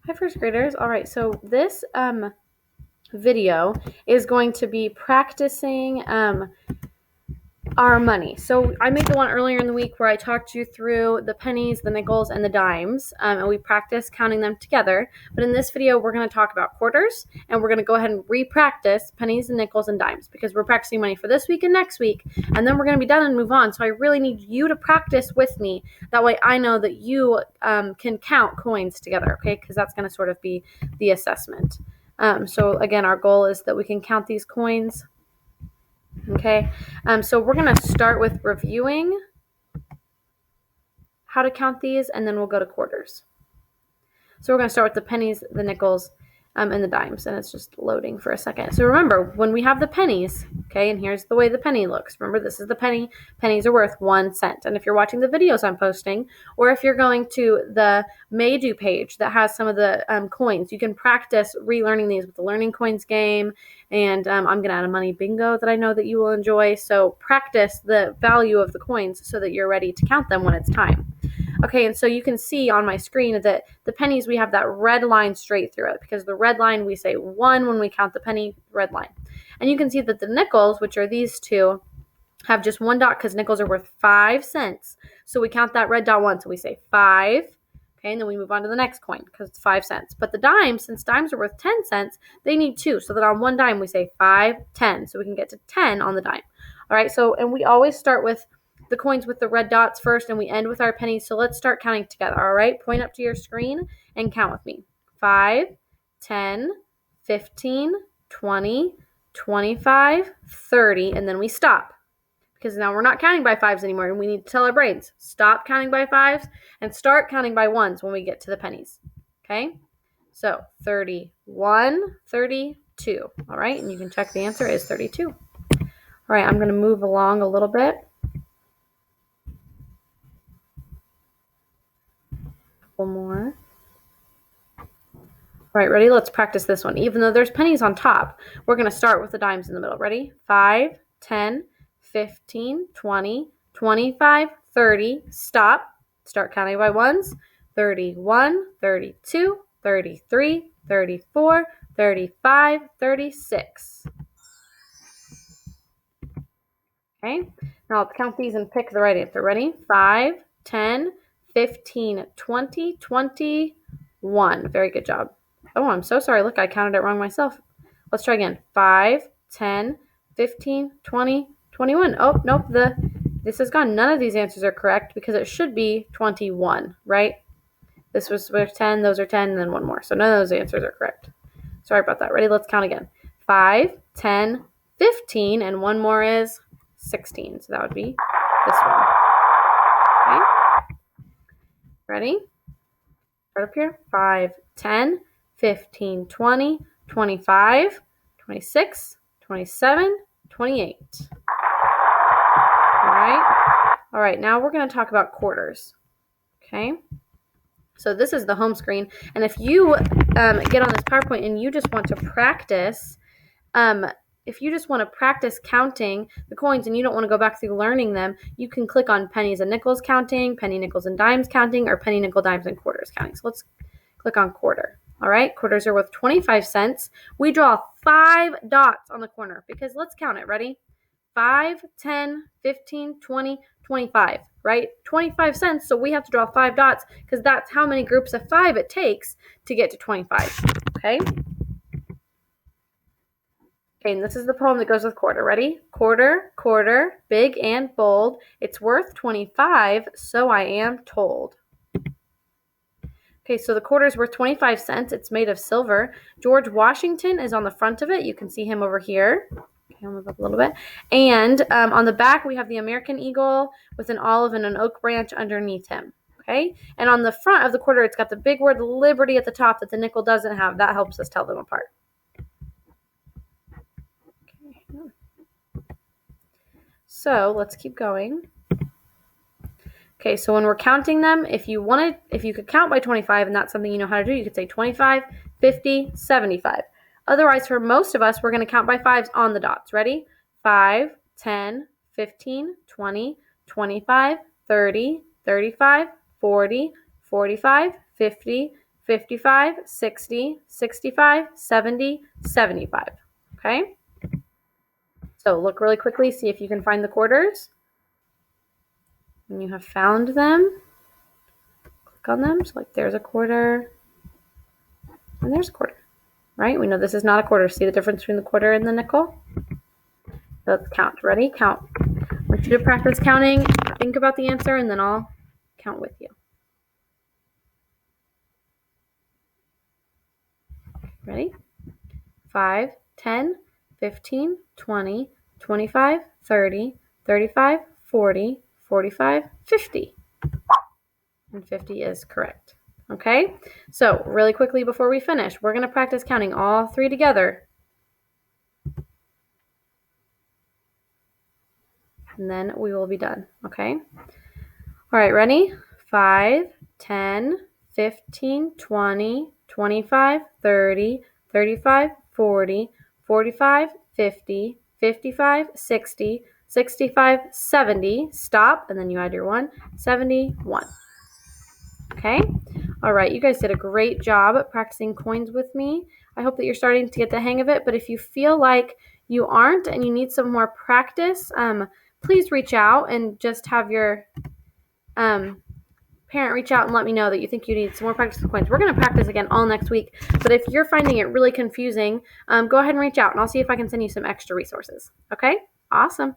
Hi, first graders. All right, so this video is going to be practicing our money. So I made the one earlier in the week where I talked you through the pennies, the nickels, and the dimes, and we practiced counting them together. But in this video, we're going to talk about quarters, and we're going to go ahead and re-practice pennies and nickels and dimes because we're practicing money for this week and next week, and then we're going to be done and move on. So I really need you to practice with me. That way I know that you can count coins together, okay? Because that's going to sort of be the assessment. So again, our goal is that we can count these coins. Okay, so we're going to start with reviewing how to count these, and then we'll go to quarters. So we're going to start with the pennies, the nickels, and the dimes, and it's just loading for a second. So remember, when we have the pennies, okay, and here's the way the penny looks. Remember, this is the penny. Pennies are worth 1 cent. And if you're watching the videos I'm posting, or if you're going to the May-Do page that has some of the coins, you can practice relearning these with the Learning Coins game. And I'm going to add a money bingo that I know that you will enjoy. So practice the value of the coins so that you're ready to count them when it's time. Okay, and so you can see on my screen that the pennies, we have that red line straight through it because the red line, we say 1 when we count the penny, red line. And you can see that the nickels, which are these two, have just 1 dot because nickels are worth 5 cents. So we count that red dot once, so we say 5. Okay, and then we move on to the next coin because it's 5 cents. But the dimes, since dimes are worth 10 cents, they need 2. So that on 1 dime, we say 5, 10. So we can get to 10 on the dime. All right, so, and we always start with the coins with the red dots first, and we end with our pennies. So let's start counting together, all right? Point up to your screen and count with me. 5, 10, 15, 20, 25, 30, and then we stop. Because now we're not counting by 5s anymore, and we need to tell our brains, stop counting by 5s and start counting by 1s when we get to the pennies, okay? So 31, 32, all right? And you can check the answer is 32. All right, I'm going to move along a little bit. More. All right, ready? Let's practice this one. Even though there's pennies on top, we're going to start with the dimes in the middle. Ready? 5, 10, 15, 20, 25, 30. Stop. Start counting by 1s. 31, 32, 33, 34, 35, 36. Okay, now let's count these and pick the right answer. Ready? 5, 10, 15, 20, 21. Very good job. Oh, I'm so sorry. Look, I counted it wrong myself. Let's try again. 5, 10, 15, 20, 21. Oh, nope. This is gone. None of these answers are correct because it should be 21, right? This was 10, those are 10, and then one more. So none of those answers are correct. Sorry about that. Ready? Let's count again. 5, 10, 15, and one more is 16. So that would be this one. Okay. Ready? Start up here. 5, 10, 15, 20, 25, 26, 27, 28. All right, now we're going to talk about quarters. Okay. So this is the home screen. And if you get on this PowerPoint and you just want to practice, counting the coins and you don't want to go back through learning them, you can click on pennies and nickels counting, penny, nickels, and dimes counting, or penny, nickel, dimes, and quarters counting. So let's click on quarter. All right, quarters are worth 25 cents. We draw 5 dots on the corner because let's count it. Ready? 5, 10, 15, 20, 25, right? 25 cents, so we have to draw 5 dots because that's how many groups of 5 it takes to get to 25, okay? Okay, and this is the poem that goes with quarter. Ready? Quarter, quarter, big and bold. It's worth 25, so I am told. Okay, so the quarter is worth 25 cents. It's made of silver. George Washington is on the front of it. You can see him over here. Okay, I'll move up a little bit. And on the back, we have the American eagle with an olive and an oak branch underneath him. Okay, and on the front of the quarter, it's got the big word Liberty at the top that the nickel doesn't have. That helps us tell them apart. Okay. So let's keep going. Okay, so when we're counting them, if you could count by 25 and that's something you know how to do, you could say 25, 50, 75. Otherwise, for most of us, we're going to count by 5s on the dots. Ready? 5, 10, 15, 20, 25, 30, 35, 40, 45, 50, 55, 60, 65, 70, 75. Okay? So look really quickly, see if you can find the quarters. When you have found them, click on them. So like there's a quarter, and there's a quarter, right? We know this is not a quarter. See the difference between the quarter and the nickel? Let's count. Ready? Count. I want you to practice counting. Think about the answer, and then I'll count with you. Ready? 5, 10, 15, 20, 25, 30, 35, 40, 45, 50. And 50 is correct. Okay? So really quickly before we finish, we're going to practice counting all three together. And then we will be done. Okay? All right, ready? 5, 10, 15, 20, 25, 30, 35, 40, 45, 50, 55, 60, 65, 70. Stop, and then you add your 1, 71. Okay? All right, you guys did a great job at practicing coins with me. I hope that you're starting to get the hang of it, but if you feel like you aren't and you need some more practice, please reach out and just have your parent reach out and let me know that you think you need some more practice with coins. We're going to practice again all next week, but if you're finding it really confusing, go ahead and reach out, and I'll see if I can send you some extra resources. Okay? Awesome.